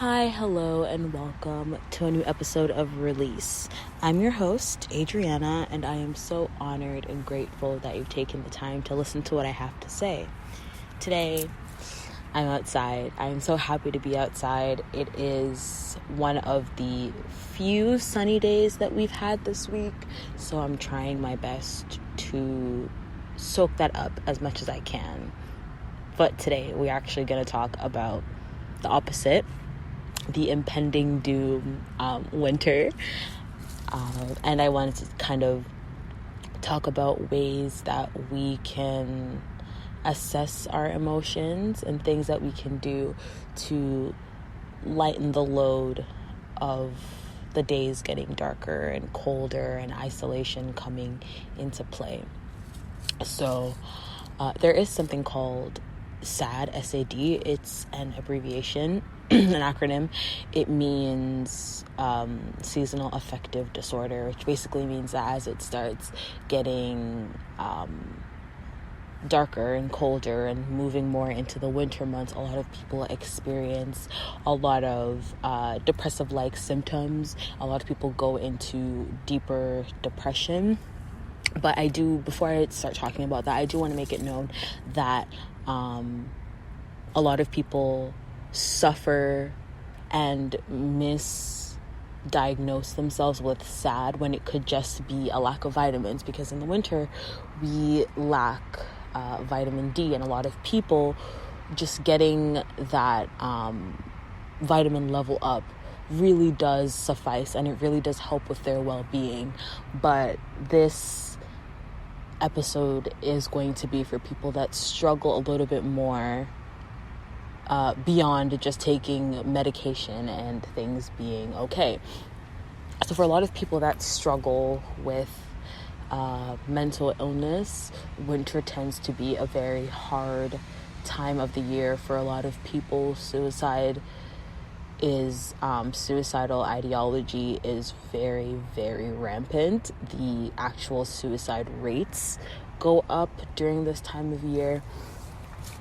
Hi, hello, and welcome to a new episode of Release. I'm your host, Adriana, and I am so honored and grateful that you've taken the time to listen to what I have to say. Today, I'm outside. I am so happy to be outside. It is one of the few sunny days that we've had this week, so I'm trying my best to soak that up as much as I can. But today, we're actually going to talk about the opposite, the impending doom, winter. And I wanted to kind of talk about ways that we can assess our emotions and things that we can do to lighten the load of the days getting darker and colder and isolation coming into play. So there is something called SAD, S-A-D. It's an abbreviation, an acronym. It means seasonal affective disorder, which basically means that as it starts getting darker and colder and moving more into the winter months, a lot of people experience a lot of depressive-like symptoms. A lot of people go into deeper depression. But before I start talking about that, I do want to make it known that a lot of people suffer and misdiagnose themselves with SAD when it could just be a lack of vitamins, because in the winter we lack vitamin D, and a lot of people just getting that vitamin level up really does suffice, and it really does help with their well-being. But this episode is going to be for people that struggle a little bit more beyond just taking medication and things being okay. So for a lot of people that struggle with mental illness, winter tends to be a very hard time of the year for a lot of people. Suicidal ideology is very, very rampant. The actual suicide rates go up during this time of year.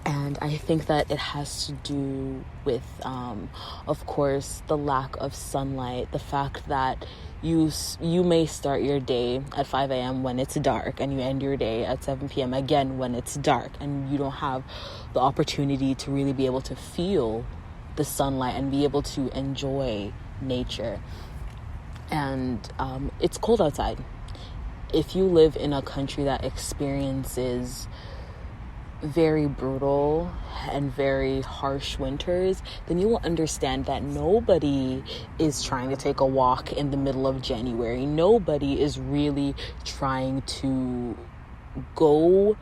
And I think that it has to do with, of course, the lack of sunlight, the fact that you may start your day at 5 a.m. when it's dark, and you end your day at 7 p.m. again when it's dark, and you don't have the opportunity to really be able to feel the sunlight and be able to enjoy nature. And it's cold outside. If you live in a country that experiences very brutal and very harsh winters, then you will understand that nobody is trying to take a walk in the middle of January. Nobody is really trying to go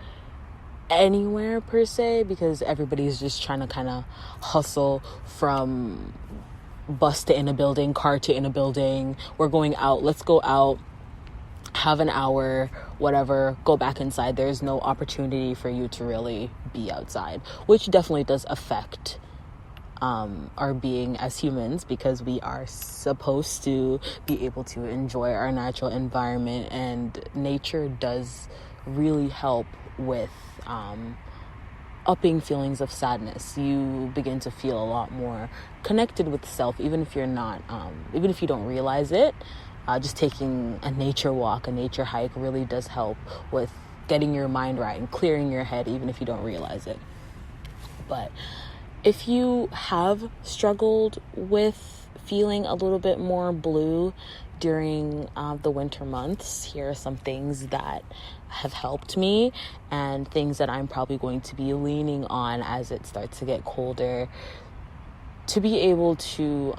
anywhere per se, because everybody's just trying to kind of hustle from bus to in a building, car to in a building. We're going out, let's go out, have an hour, whatever, go back inside. There's no opportunity for you to really be outside, which definitely does affect our being as humans, because we are supposed to be able to enjoy our natural environment, and nature does really help with upping feelings of sadness. You begin to feel a lot more connected with self, even if you're not, even if you don't realize it. Just taking a nature walk, a nature hike really does help with getting your mind right and clearing your head, even if you don't realize it. But if you have struggled with feeling a little bit more blue during the winter months, here are some things that have helped me and things that I'm probably going to be leaning on as it starts to get colder, to be able to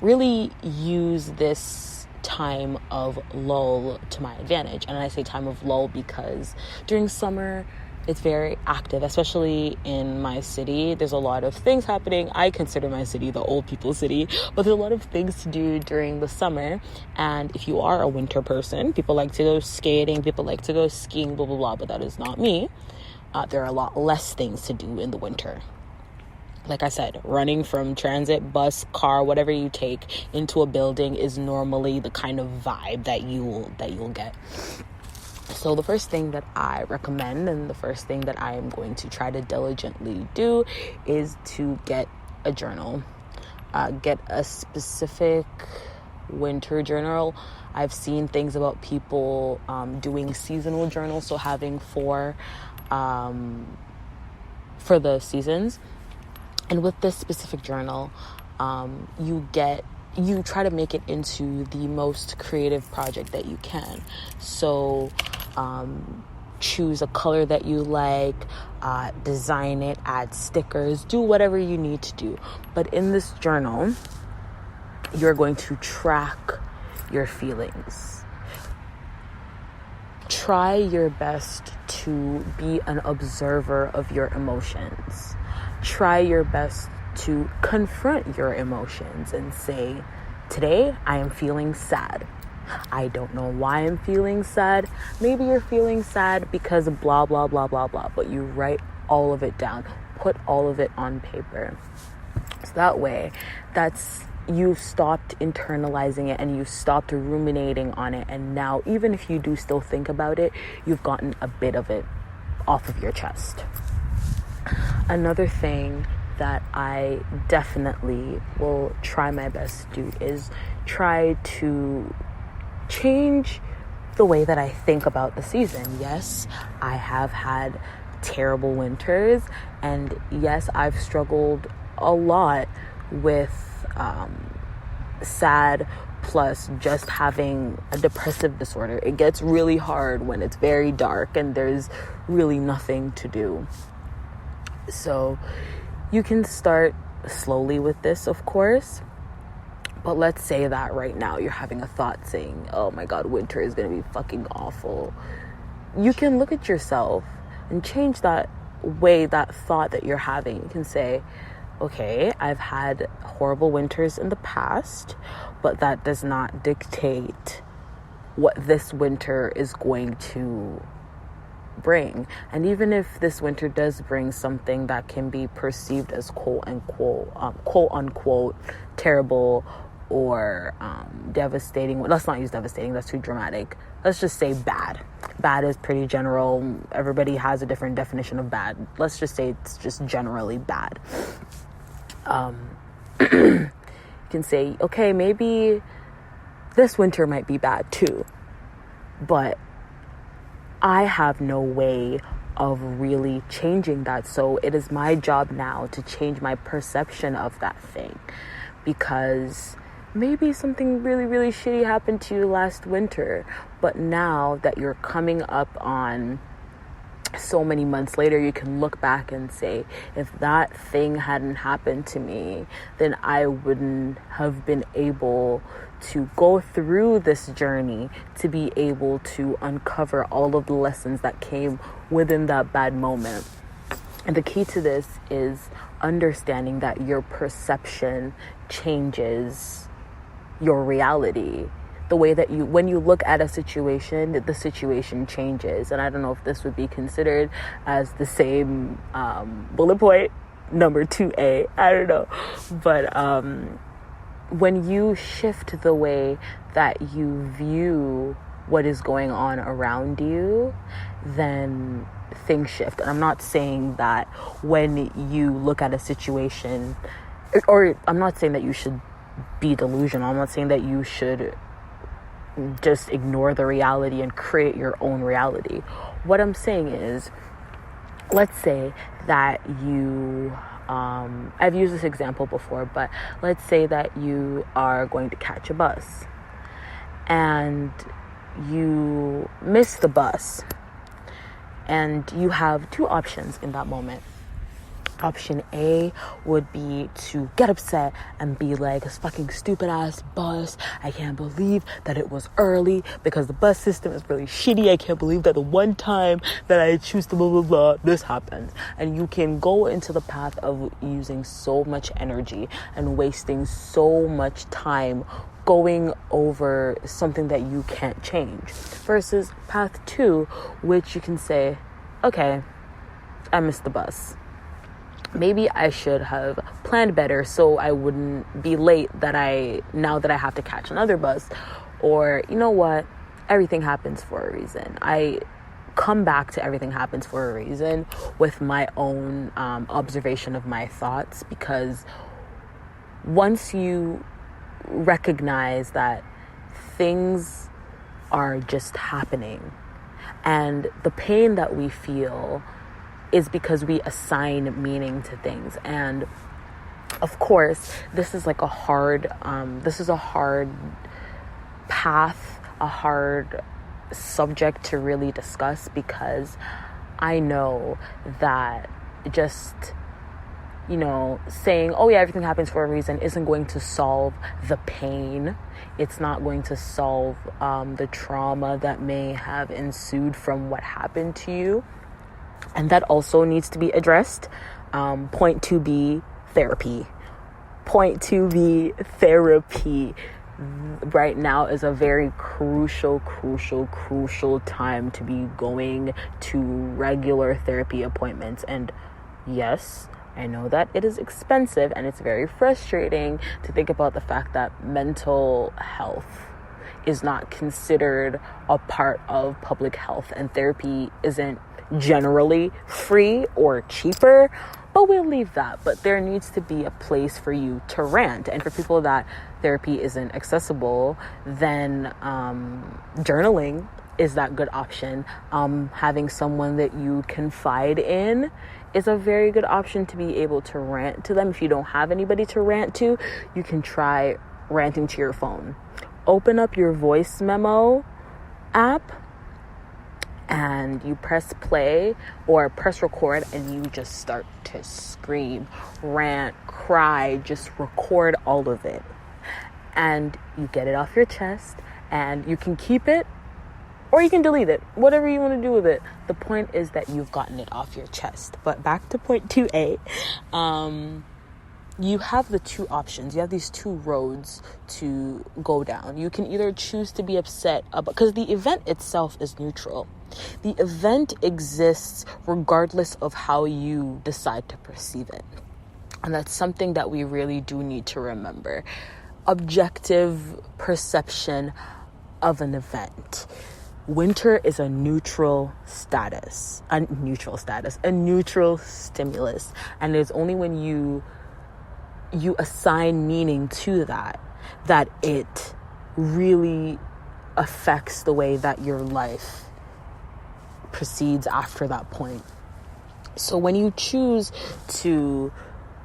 really use this time of lull to my advantage. And I say time of lull because during summer it's very active, especially in my city. There's a lot of things happening. I consider my city the old people's city, but there's a lot of things to do during the summer. And if you are a winter person, people like to go skating, people like to go skiing, blah, blah, blah, but that is not me. There are a lot less things to do in the winter. Like I said, running from transit, bus, car, whatever you take into a building is normally the kind of vibe that you'll get. So the first thing that I recommend, and the first thing that I am going to try to diligently do, is to get a journal. Get a specific winter journal. I've seen things about people doing seasonal journals, so having four for the seasons. And with this specific journal, you try to make it into the most creative project that you can. So choose a color that you like, design it, add stickers, do whatever you need to do. But in this journal, you're going to track your feelings. Try your best to be an observer of your emotions. Try your best to confront your emotions and say, today I am feeling sad. I don't know why I'm feeling sad. Maybe you're feeling sad because of blah, blah, blah, blah, blah. But you write all of it down. Put all of it on paper. So that way, you've stopped internalizing it and you've stopped ruminating on it. And now, even if you do still think about it, you've gotten a bit of it off of your chest. Another thing that I definitely will try my best to do is try to change the way that I think about the season. Yes, I have had terrible winters, and yes, I've struggled a lot with sad plus just having a depressive disorder. It gets really hard when it's very dark and there's really nothing to do. So you can start slowly with this, of course. But let's say that right now you're having a thought saying, oh my God, winter is going to be fucking awful. You can look at yourself and change that thought that you're having. You can say, okay, I've had horrible winters in the past, but that does not dictate what this winter is going to bring. And even if this winter does bring something that can be perceived as quote unquote terrible or devastating, let's not use devastating, that's too dramatic. Let's just say bad. Bad is pretty general. Everybody has a different definition of bad. Let's just say it's just generally bad. You can say, okay, maybe this winter might be bad too, but I have no way of really changing that. So it is my job now to change my perception of that thing, because maybe something really, really shitty happened to you last winter, but now that you're coming up on so many months later, you can look back and say, if that thing hadn't happened to me, then I wouldn't have been able to go through this journey to be able to uncover all of the lessons that came within that bad moment. And the key to this is understanding that your perception changes your reality. The way that when you look at a situation, the situation changes. And I don't know if this would be considered as the same bullet point number 2A. I don't know. But when you shift the way that you view what is going on around you, then things shift. And I'm not saying that when you look at a situation, or I'm not saying that you should be delusional. I'm not saying that you should just ignore the reality and create your own reality. What I'm saying is, let's say that you, I've used this example before, but let's say that you are going to catch a bus and you miss the bus, and you have two options in that moment. Option A would be to get upset and be like, this fucking stupid ass bus, I can't believe that it was early because the bus system is really shitty. I can't believe that the one time that I choose to blah blah blah, this happens. And you can go into the path of using so much energy and wasting so much time going over something that you can't change, versus path 2, which you can say, okay, I missed the bus. Maybe I should have planned better so I wouldn't be late now that I have to catch another bus. Or, you know what? Everything happens for a reason. I come back to everything happens for a reason with my own observation of my thoughts, because once you recognize that things are just happening and the pain that we feel is because we assign meaning to things. And of course, this is like a hard path, a hard subject to really discuss, because I know that just, saying, oh yeah, everything happens for a reason isn't going to solve the pain. It's not going to solve the trauma that may have ensued from what happened to you. And that also needs to be addressed. Point 2B, therapy. Point 2B, therapy. Right now is a very crucial time to be going to regular therapy appointments. And yes, I know that it is expensive, and it's very frustrating to think about the fact that mental health is not considered a part of public health, and therapy isn't generally free or cheaper, but we'll leave that. But there needs to be a place for you to rant. And for people that therapy isn't accessible, then journaling is that good option. Having someone that you confide in is a very good option to be able to rant to them. If you don't have anybody to rant to, you can try ranting to your phone. Open up your voice memo app and you press play or press record, and you just start to scream, rant, cry, just record all of it. And you get it off your chest, and you can keep it or you can delete it, whatever you want to do with it. The point is that you've gotten it off your chest. But back to point 2A, you have the two options. You have these two roads to go down. You can either choose to be upset about, because the event itself is neutral. The event exists regardless of how you decide to perceive it. And that's something that we really do need to remember. Objective perception of an event. Winter is a neutral stimulus. And it's only when you assign meaning to that it really affects the way that your life proceeds after that point. So when you choose to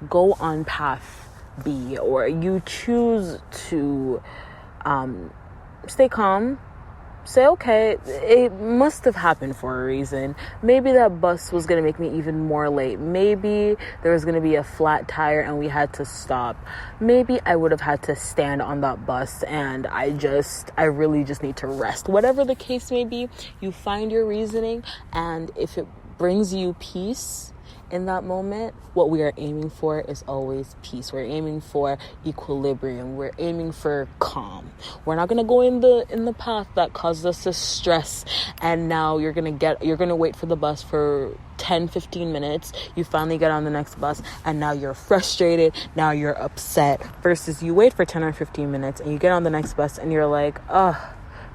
go on path B, or you choose to stay calm, say, okay, it must have happened for a reason. Maybe that bus was going to make me even more late. Maybe there was going to be a flat tire and we had to stop. Maybe I would have had to stand on that bus and I really just need to rest. Whatever the case may be, you find your reasoning, and if it brings you peace in that moment, what we are aiming for is always peace. We're aiming for equilibrium. We're aiming for calm. We're not gonna go in the path that causes us to stress, and now you're gonna wait for the bus for 10-15 minutes. You finally get on the next bus and now you're frustrated, now you're upset, versus you wait for 10 or 15 minutes and you get on the next bus and you're like,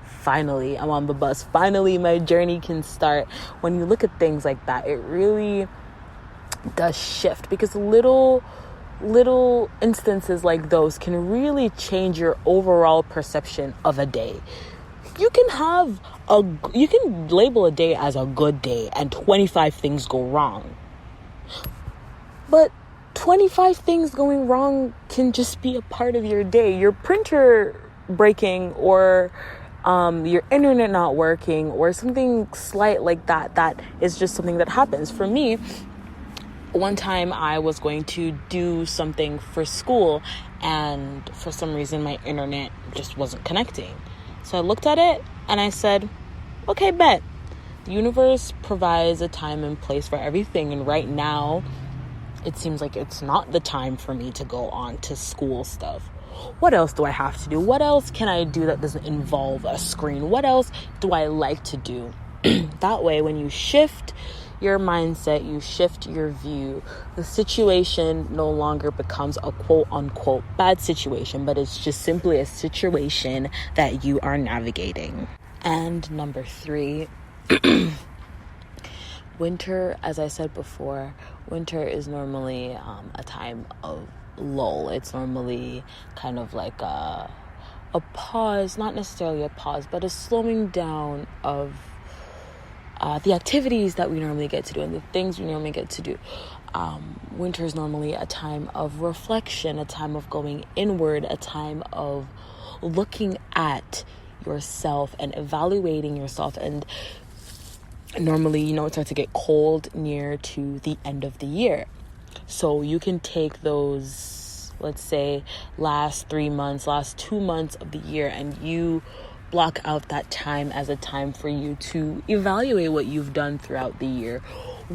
finally I'm on the bus, finally my journey can start. When you look at things like that, it really does shift, because little instances like those can really change your overall perception of a day. You can label a day as a good day and 25 things go wrong, but 25 things going wrong can just be a part of your day. Your printer breaking, or your internet not working, or something slight like that is just something that happens. For me, one time I was going to do something for school, and for some reason my internet just wasn't connecting. So I looked at it and I said, okay, bet. The universe provides a time and place for everything, and right now it seems like it's not the time for me to go on to school stuff. What else do I have to do? What else can I do that doesn't involve a screen? What else do I like to do? That way, when you shift your mindset, you shift your view, the situation no longer becomes a quote unquote bad situation, but it's just simply a situation that you are navigating. And number 3, winter, as I said before, winter is normally a time of lull. It's normally kind of like a pause, not necessarily a pause, but a slowing down of the activities that we normally get to do and the things we normally get to do. Winter is normally a time of reflection, a time of going inward, a time of looking at yourself and evaluating yourself. And normally, it starts to get cold near to the end of the year. So you can take those, let's say, last 3 months, last 2 months of the year, and you block out that time as a time for you to evaluate what you've done throughout the year.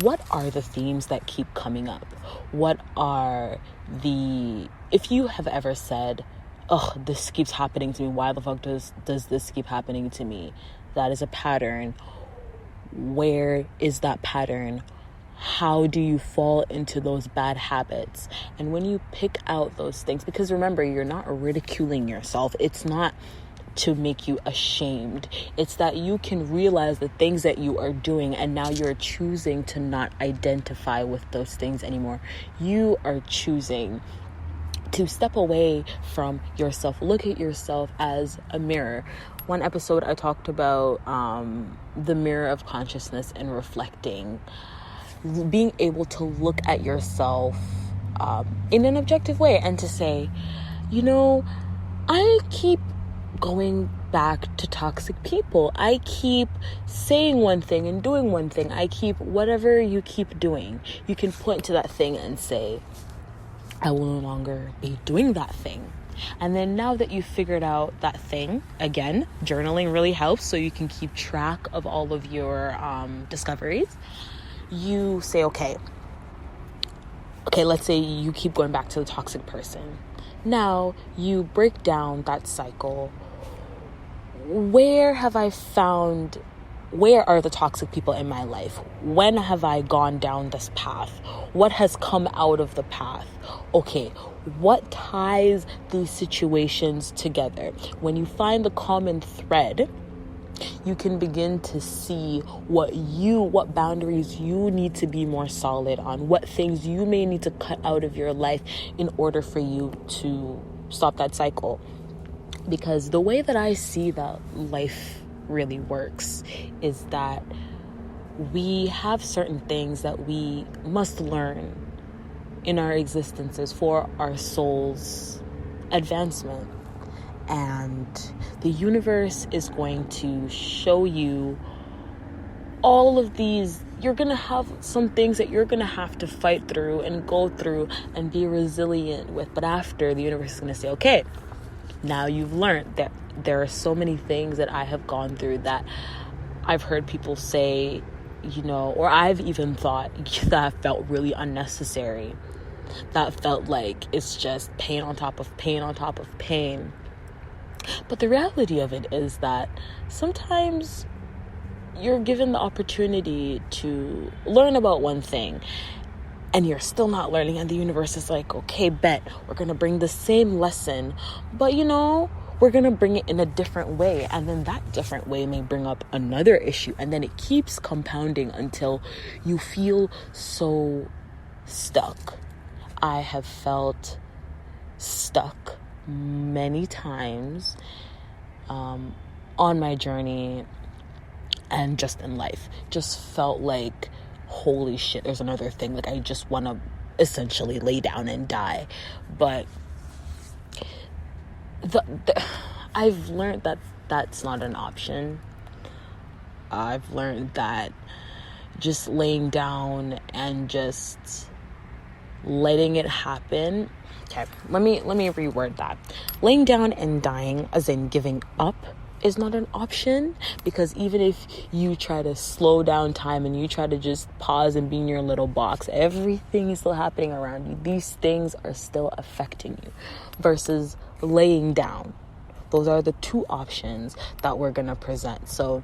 What are the themes that keep coming up? What are if you have ever said, "Ugh, this keeps happening to me. Why the fuck does this keep happening to me?" That is a pattern. Where is that pattern? How do you fall into those bad habits? And when you pick out those things, because remember, you're not ridiculing yourself. It's not to make you ashamed. It's that you can realize the things that you are doing, and now you're choosing to not identify with those things anymore. You are choosing to step away from yourself. Look at yourself as a mirror. One episode I talked about the mirror of consciousness and reflecting. Being able to look at yourself in an objective way and to say, I keep going back to toxic people. I keep saying one thing and doing one thing. I keep whatever you keep doing. You can point to that thing and say, I will no longer be doing that thing. And then now that you've figured out that thing, again, journaling really helps so you can keep track of all of your discoveries. You say, okay, let's say you keep going back to the toxic person. Now you break down that cycle. Where are the toxic people in my life? When have I gone down this path? What has come out of the path? Okay, what ties these situations together? When you find the common thread, you can begin to see what boundaries you need to be more solid on, what things you may need to cut out of your life in order for you to stop that cycle. Because the way that I see that life really works is that we have certain things that we must learn in our existences for our soul's advancement. And the universe is going to show you all of these. You're going to have some things that you're going to have to fight through and go through and be resilient with. But after, the universe is going to say, okay, now you've learned that there are so many things that I have gone through that I've heard people say, or I've even thought that felt really unnecessary. That felt like it's just pain on top of pain on top of pain. But the reality of it is that sometimes you're given the opportunity to learn about one thing and you're still not learning, and the universe is like, okay, bet, we're going to bring the same lesson, but we're going to bring it in a different way. And then that different way may bring up another issue. And then it keeps compounding until you feel so stuck. I have felt stuck many times on my journey and just in life. Just felt like, holy shit, there's another thing. Like, I just want to essentially lay down and die. But I've learned that that's not an option. I've learned that just laying down and just letting it happen. Okay, let me reword that. Laying down and dying, as in giving up, is not an option, because even if you try to slow down time and you try to just pause and be in your little box, everything is still happening around you. These things are still affecting you versus laying down. Those are the two options that we're going to present. So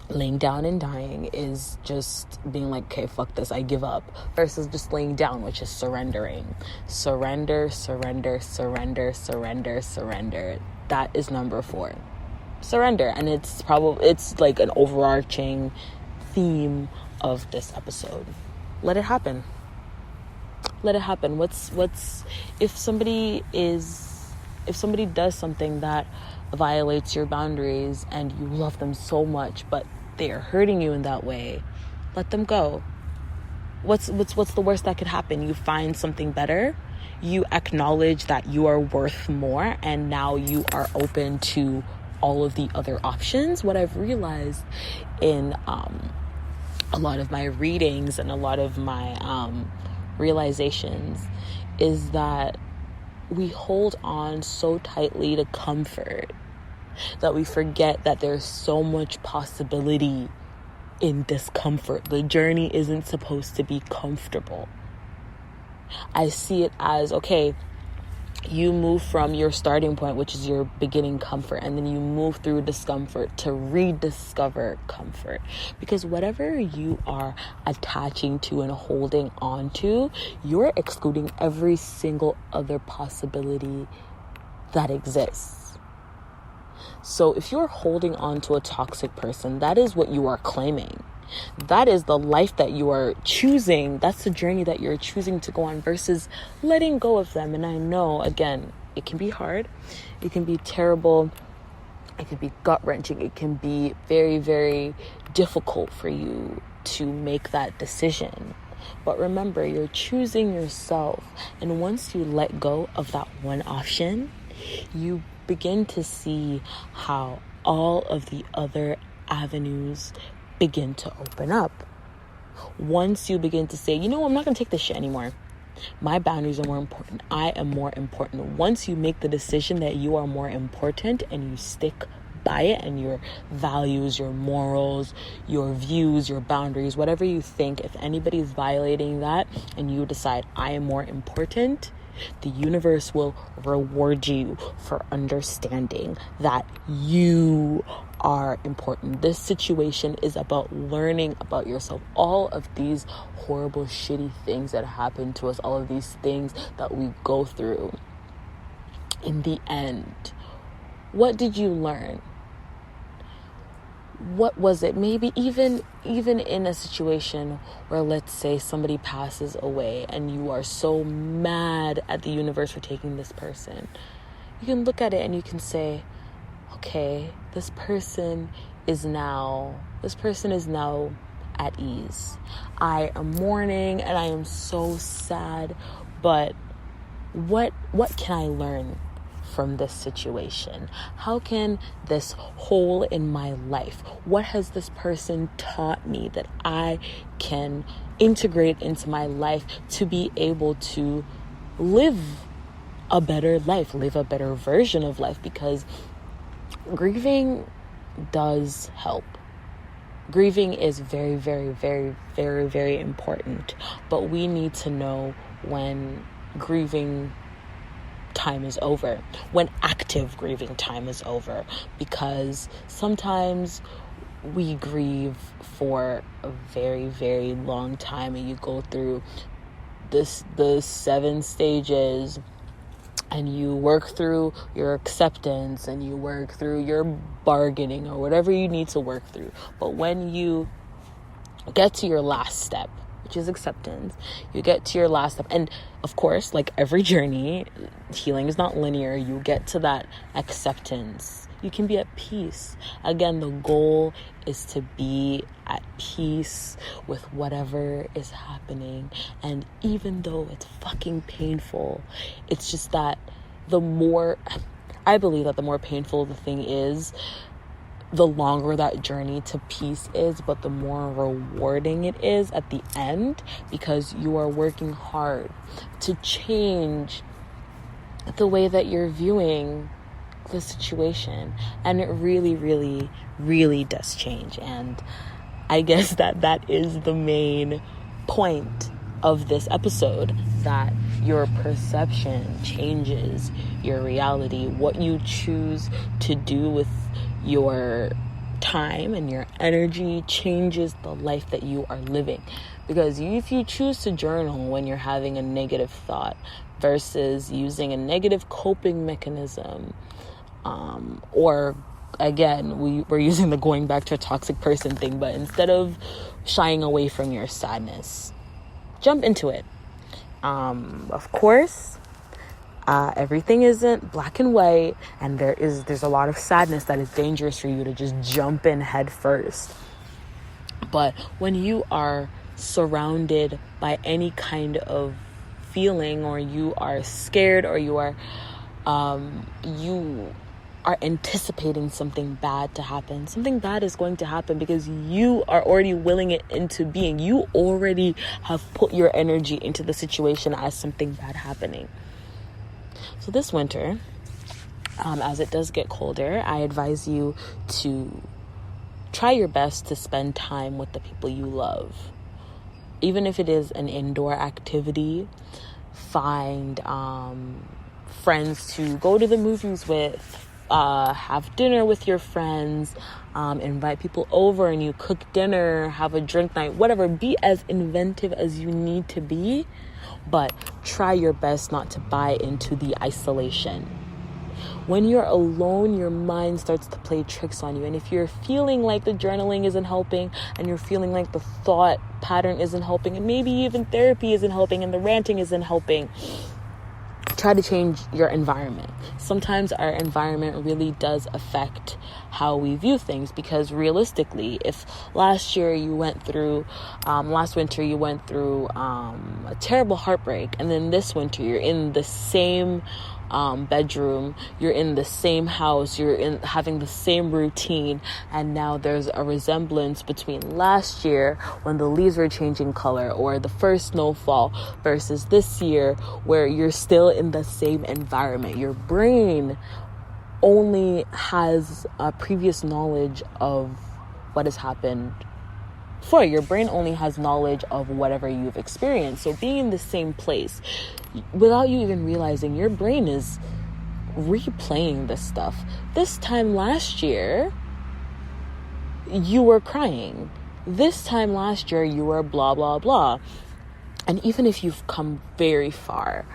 laying down and dying is just being like, okay, fuck this, I give up, versus just laying down, which is surrendering. Surrender, surrender, surrender, surrender, surrender. That is number 4. Surrender. And it's like an overarching theme of this episode. Let it happen. let it happen. What's if somebody does something that violates your boundaries and you love them so much, but they are hurting you in that way, let them go. What's the worst that could happen? You find something better. You acknowledge that you are worth more, and now you are open to all of the other options. What I've realized in a lot of my readings and a lot of my realizations is that we hold on so tightly to comfort that we forget that there's so much possibility in discomfort. The journey isn't supposed to be comfortable. I see it as, okay, you move from your starting point, which is your beginning comfort, and then you move through discomfort to rediscover comfort. Because whatever you are attaching to and holding on to, you're excluding every single other possibility that exists. So if you're holding on to a toxic person, that is what you are claiming. That is the life that you are choosing. That's the journey that you're choosing to go on versus letting go of them. And I know, again, it can be hard. It can be terrible. It can be gut-wrenching. It can be very, very difficult for you to make that decision. But remember, you're choosing yourself. And once you let go of that one option, you begin to see how all of the other avenues begin to open up. Once you begin to say, you know, I'm not going to take this shit anymore. My boundaries are more important. I am more important. Once you make the decision that you are more important and you stick by it, and your values, your morals, your views, your boundaries, whatever you think, if anybody is violating that and you decide I am more important, the universe will reward you for understanding that you are important. This situation is about learning about yourself. All of these horrible, shitty things that happen to us, all of these things that we go through, in the end, what did you learn? What was it? Maybe even in a situation where, let's say, somebody passes away and you are so mad at the universe for taking this person, you can look at it and you can say, okay, this person is now at ease. I am mourning and I am so sad, but what can I learn from this situation? How can this hole in my life, what has this person taught me that I can integrate into my life to be able to live a better life, live a better version of life? Because grieving does help. Grieving is very, very, very, very, very important. But we need to know when grieving time is over, when active grieving time is over, because sometimes we grieve for a very, very long time, and you go through the 7 stages, and you work through your acceptance, and you work through your bargaining, or whatever you need to work through. But when you get to your last step, which is acceptance, you get to your last step, and of course, like every journey, healing is not linear. You get to that acceptance, you can be at peace. Again, the goal is to be at peace with whatever is happening. And even though it's fucking painful, it's just that I believe that the more painful the thing is, the longer that journey to peace is, but the more rewarding it is at the end, because you are working hard to change the way that you're viewing the situation. And it really, really, really does change. And I guess that is the main point of this episode, that your perception changes your reality. What you choose to do with your time and your energy changes the life that you are living. Because if you choose to journal when you're having a negative thought versus using a negative coping mechanism, or again, we're using the going back to a toxic person thing, but instead of shying away from your sadness, jump into it. Of course, everything isn't black and white, and there's a lot of sadness that is dangerous for you to just jump in head first. But when you are surrounded by any kind of feeling, or you are scared, or you are anticipating something bad to happen, something bad is going to happen because you are already willing it into being. You already have put your energy into the situation as something bad happening. So this winter, as it does get colder, I advise you to try your best to spend time with the people you love. Even if it is an indoor activity, find friends to go to the movies with, have dinner with your friends, invite people over and you cook dinner, have a drink night, whatever. Be as inventive as you need to be, but try your best not to buy into the isolation. When you're alone, your mind starts to play tricks on you. And if you're feeling like the journaling isn't helping, and you're feeling like the thought pattern isn't helping, and maybe even therapy isn't helping, and the ranting isn't helping, try to change your environment. Sometimes our environment really does affect how we view things, because realistically, if last winter you went through a terrible heartbreak, and then this winter you're in the same bedroom, you're in the same house, you're having the same routine, and now there's a resemblance between last year when the leaves were changing color, or the first snowfall, versus this year where you're still in the same environment. Your brain only has a previous knowledge of what has happened before. Your brain only has knowledge of whatever you've experienced. So being in the same place, without you even realizing, your brain is replaying this stuff. This time last year, you were crying. This time last year, you were blah, blah, blah. And even if you've come very far,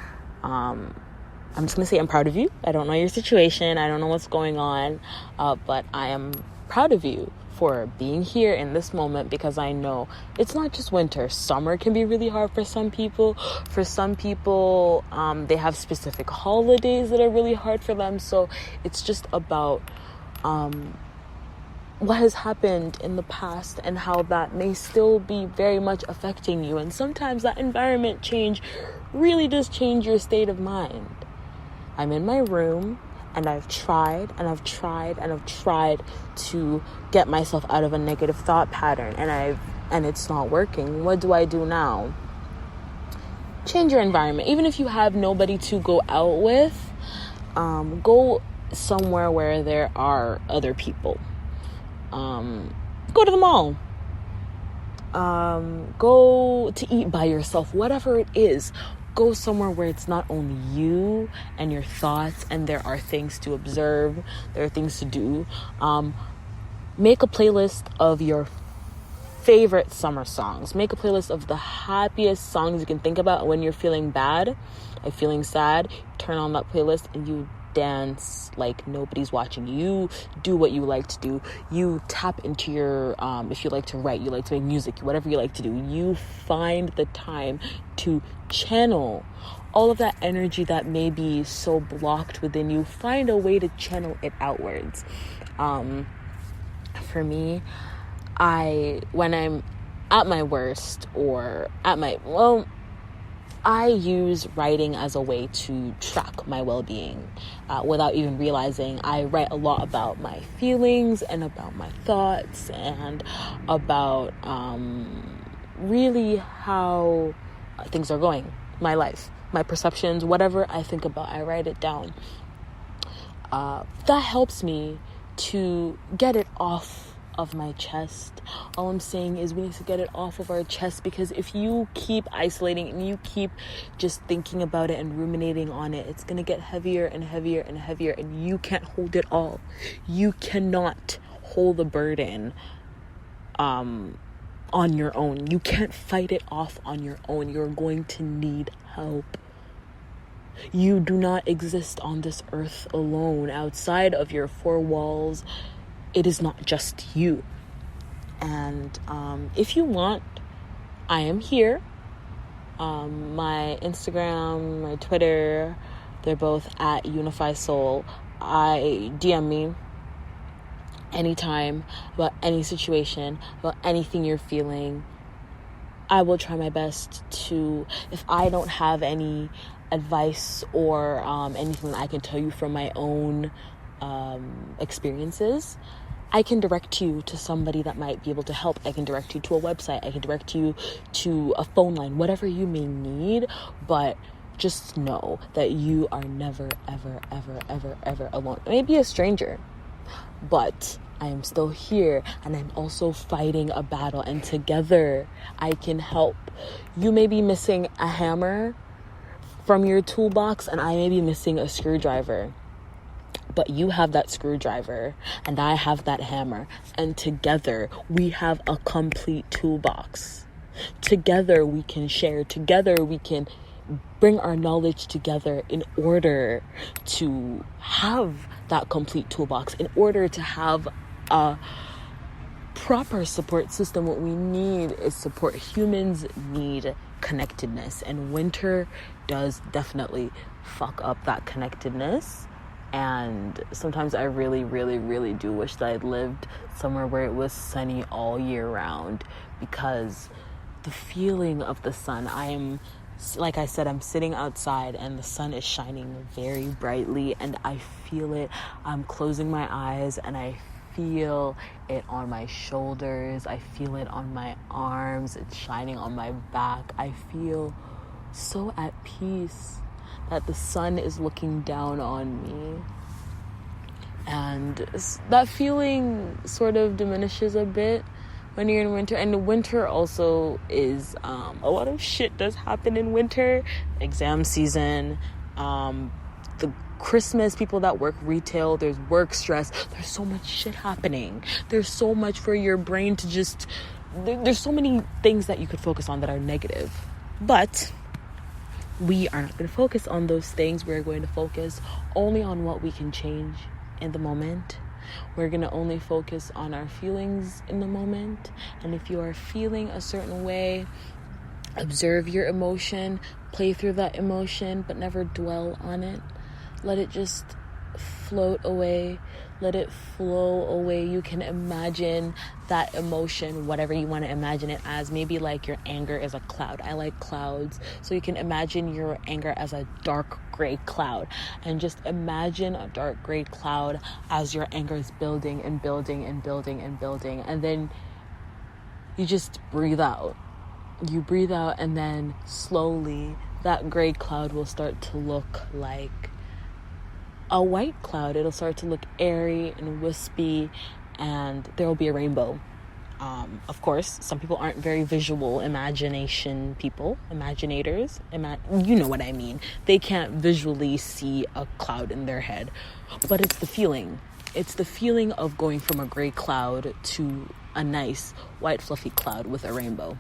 I'm just going to say I'm proud of you. I don't know your situation. I don't know what's going on. But I am proud of you for being here in this moment, because I know it's not just winter. Summer can be really hard for some people. For some people, they have specific holidays that are really hard for them. So it's just about what has happened in the past and how that may still be very much affecting you. And sometimes that environment change really does change your state of mind. I'm in my room, and I've tried to get myself out of a negative thought pattern, and it's not working. What do I do now? Change your environment. Even if you have nobody to go out with, go somewhere where there are other people. Go to the mall. Go to eat by yourself, whatever it is. Go somewhere where it's not only you and your thoughts, and there are things to observe, there are things to do. Make a playlist of your favorite summer songs. Make a playlist of the happiest songs you can think about when you're feeling bad, like feeling sad. Turn on that playlist and you dance like nobody's watching. You do what you like to do. You tap into your if you like to write, you like to make music, whatever you like to do, you find the time to channel all of that energy that may be so blocked within you. Find a way to channel it outwards. For me, when I'm at my worst, or I use writing as a way to track my well-being. Without even realizing, I write a lot about my feelings and about my thoughts, and about really how things are going, my life, my perceptions, whatever I think about, I write it down. That helps me to get it off of my chest. All I'm saying is we need to get it off of our chest, because if you keep isolating and you keep just thinking about it and ruminating on it, it's going to get heavier and heavier and heavier, and you can't hold it all. You cannot hold the burden on your own. You can't fight it off on your own. You're going to need help. You do not exist on this earth alone. Outside of your four walls, it is not just you. And if you want, I am here. My Instagram, my Twitter, they're both at Unify Soul. DM me anytime about any situation, about anything you're feeling. I will try my best to, if I don't have any advice or anything that I can tell you from my own experiences, I can direct you to somebody that might be able to help. I can direct you to a website. I can direct you to a phone line, whatever you may need. But just know that you are never, ever, ever, ever, ever alone. Maybe a stranger, but I am still here, and I'm also fighting a battle, and together I can help. You may be missing a hammer from your toolbox, and I may be missing a screwdriver, but you have that screwdriver and I have that hammer, and together we have a complete toolbox. Together we can share. Together we can bring our knowledge together in order to have that complete toolbox, in order to have a proper support system. What we need is support. Humans need connectedness, and winter does definitely fuck up that connectedness. And sometimes I really, really, really do wish that I'd lived somewhere where it was sunny all year round, because the feeling of the sun, like I said, I'm sitting outside and the sun is shining very brightly and I feel it. I'm closing my eyes and I feel it on my shoulders. I feel it on my arms. It's shining on my back. I feel so at peace that the sun is looking down on me. And that feeling sort of diminishes a bit when you're in winter. And the winter also is a lot of shit does happen in winter. Exam season, the Christmas, people that work retail, there's work stress, there's so much shit happening. There's so much for your brain to just, there's so many things that you could focus on that are negative. But we are not going to focus on those things. We're going to focus only on what we can change in the moment. We're going to only focus on our feelings in the moment. And if you are feeling a certain way, observe your emotion, play through that emotion, but never dwell on it. Let it just float away. Let it flow away. You can imagine that emotion, whatever you want to imagine it as. Maybe like your anger is a cloud. I like clouds. So you can imagine your anger as a dark gray cloud. And just imagine a dark gray cloud as your anger is building and building and building and building. And then you just breathe out. You breathe out, and then slowly that gray cloud will start to look like a white cloud. It'll start to look airy and wispy, and there will be a rainbow. Of course, some people aren't very visual imagination people, imaginators. You know what I mean. They can't visually see a cloud in their head, but it's the feeling. It's the feeling of going from a gray cloud to a nice white fluffy cloud with a rainbow.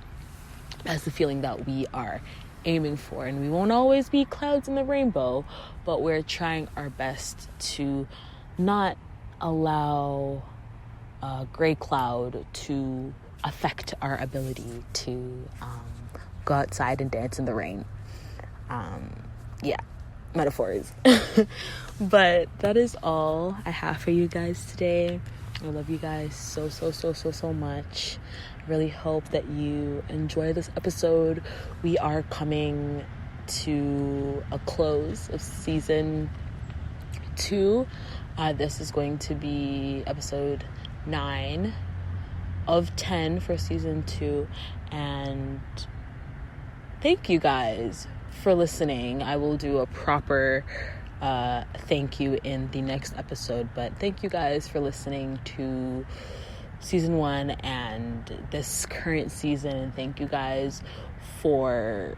That's the feeling that we are aiming for. And we won't always be clouds in the rainbow, but we're trying our best to not allow a gray cloud to affect our ability to go outside and dance in the rain. Metaphors. But that is all I have for you guys today. I love you guys so much. I really hope that you enjoy this episode. We are coming to a close of season 2. This is going to be episode 9 of 10 for season 2. And thank you guys for listening. I will do a proper thank you in the next episode, but thank you guys for listening to season 1 and this current season, and thank you guys for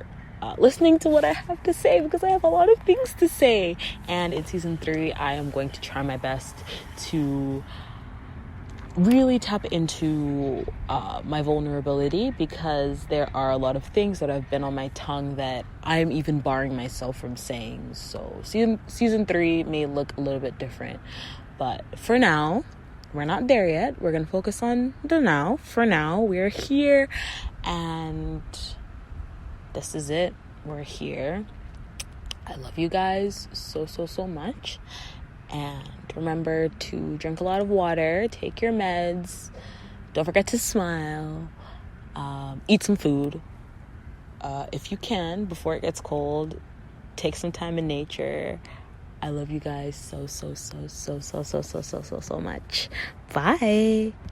listening to what I have to say, because I have a lot of things to say. And in season 3, I am going to try my best to really tap into my vulnerability, because there are a lot of things that have been on my tongue that I'm even barring myself from saying. So season 3 may look a little bit different, but for now, we're not there yet. We're going to focus on the now. For now, we're here, and this is it. We're here. I love you guys so, so, so much. And remember to drink a lot of water, take your meds, don't forget to smile, eat some food. If you can, before it gets cold, take some time in nature. I love you guys so, so, so, so, so, so, so, so, so, so much. Bye.